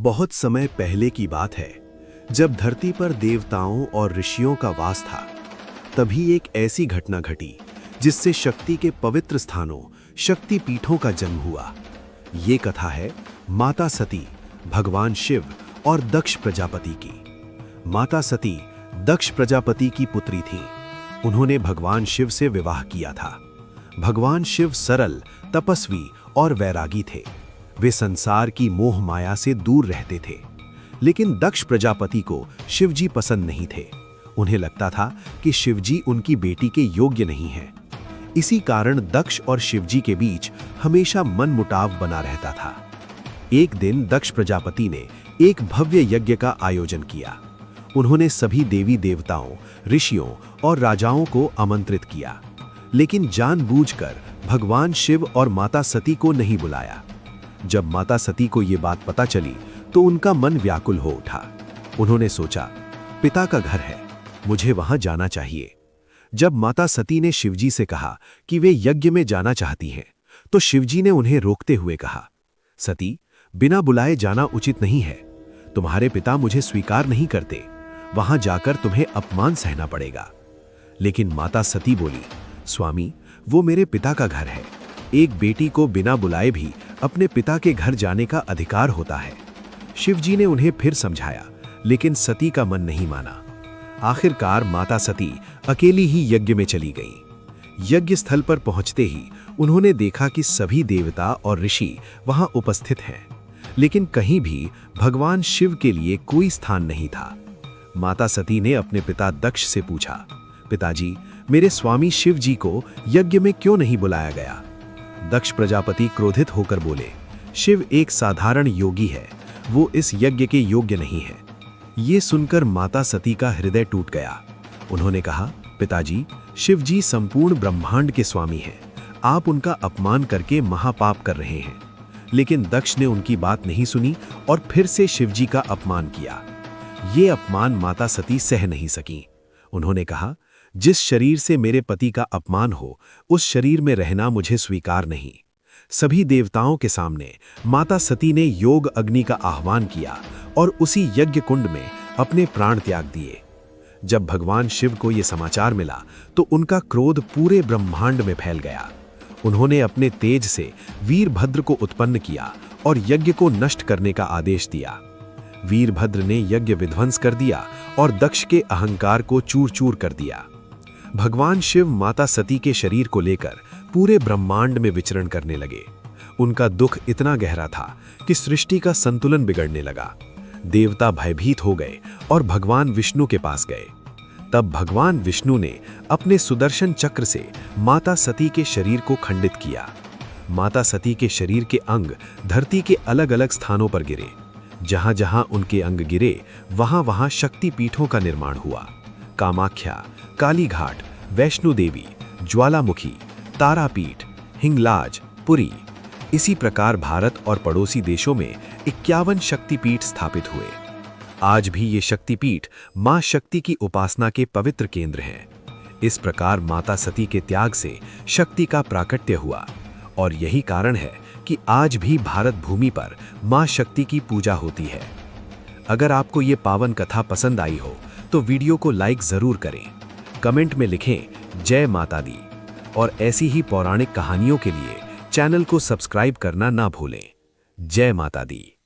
बहुत समय पहले की बात है, जब धरती पर देवताओं और ऋषियों का वास था। तभी एक ऐसी घटना घटी जिससे शक्ति के पवित्र स्थानों, शक्ति पीठों का जन्म हुआ। ये कथा है माता सती, भगवान शिव और दक्ष प्रजापति की। माता सती दक्ष प्रजापति की पुत्री थी। उन्होंने भगवान शिव से विवाह किया था। भगवान शिव सरल, तपस्वी और वैरागी थे। वे संसार की मोह माया से दूर रहते थे। लेकिन दक्ष प्रजापति को शिवजी पसंद नहीं थे। उन्हें लगता था कि शिवजी उनकी बेटी के योग्य नहीं हैं। इसी कारण दक्ष और शिवजी के बीच हमेशा मनमुटाव बना रहता था। एक दिन दक्ष प्रजापति ने एक भव्य यज्ञ का आयोजन किया। उन्होंने सभी देवी देवताओं, ऋषियों और राजाओं को आमंत्रित किया, लेकिन जानबूझकर भगवान शिव और माता सती को नहीं बुलाया। जब माता सती को ये बात पता चली तो उनका मन व्याकुल हो उठा। उन्होंने सोचा, पिता का घर है, मुझे वहां जाना चाहिए। जब माता सती ने शिवजी से कहा कि वे यज्ञ में जाना चाहती हैं, तो शिवजी ने उन्हें रोकते हुए कहा, सती, बिना बुलाए जाना उचित नहीं है। तुम्हारे पिता मुझे स्वीकार नहीं करते, वहां जाकर तुम्हें अपमान सहना पड़ेगा। लेकिन माता सती बोली, स्वामी, वो मेरे पिता का घर है। एक बेटी को बिना बुलाए भी अपने पिता के घर जाने का अधिकार होता है। शिवजी ने उन्हें फिर समझाया, लेकिन सती का मन नहीं माना। आखिरकार माता सती अकेली ही यज्ञ में चली गईं। यज्ञ स्थल पर पहुंचते ही उन्होंने देखा कि सभी देवता और ऋषि वहां उपस्थित हैं, लेकिन कहीं भी भगवान शिव के लिए कोई स्थान नहीं था। माता सती ने अपने पिता दक्ष से पूछा, पिताजी, मेरे स्वामी शिव जी को यज्ञ में क्यों नहीं बुलाया गया? दक्ष प्रजापति क्रोधित होकर बोले, शिव एक साधारण योगी है, वो इस यज्ञ के योग्य नहीं है। ये सुनकर माता सती का हृदय टूट गया। उन्होंने कहा, पिताजी, शिव जी संपूर्ण ब्रह्मांड के स्वामी हैं, आप उनका अपमान करके महापाप कर रहे हैं। लेकिन दक्ष ने उनकी बात नहीं सुनी और फिर से शिवजी का अपमान किया। ये अपमान माता सती सह नहीं सकी। उन्होंने कहा, जिस शरीर से मेरे पति का अपमान हो, उस शरीर में रहना मुझे स्वीकार नहीं। सभी देवताओं के सामने माता सती ने योग अग्नि का आह्वान किया और उसी यज्ञ कुंड में अपने प्राण त्याग दिए। जब भगवान शिव को यह समाचार मिला तो उनका क्रोध पूरे ब्रह्मांड में फैल गया। उन्होंने अपने तेज से वीरभद्र को उत्पन्न किया और यज्ञ को नष्ट करने का आदेश दिया। वीरभद्र ने यज्ञ विध्वंस कर दिया और दक्ष के अहंकार को चूर चूर कर दिया। भगवान शिव माता सती के शरीर को लेकर पूरे ब्रह्मांड में विचरण करने लगे। उनका दुख इतना गहरा था कि सृष्टि का संतुलन बिगड़ने लगा। देवता भयभीत हो गए और भगवान विष्णु के पास गए। तब भगवान विष्णु ने अपने सुदर्शन चक्र से माता सती के शरीर को खंडित किया। माता सती के शरीर के अंग धरती के अलग अलग स्थानों पर गिरे। जहां जहां उनके अंग गिरे, वहां वहां शक्ति पीठों का निर्माण हुआ। कामाख्या, कालीघाट, वैष्णो देवी, ज्वालामुखी, तारापीठ, हिंगलाज, पुरी। इसी प्रकार भारत और पड़ोसी देशों में 51 शक्तिपीठ स्थापित हुए। आज भी ये शक्तिपीठ मां शक्ति की उपासना के पवित्र केंद्र हैं। इस प्रकार माता सती के त्याग से शक्ति का प्राकट्य हुआ और यही कारण है कि आज भी भारत भूमि पर मां शक्ति की पूजा होती है। अगर आपको ये पावन कथा पसंद आई हो तो वीडियो को लाइक जरूर करें। कमेंट में लिखें जय माता दी और ऐसी ही पौराणिक कहानियों के लिए चैनल को सब्सक्राइब करना ना भूलें। जय माता दी।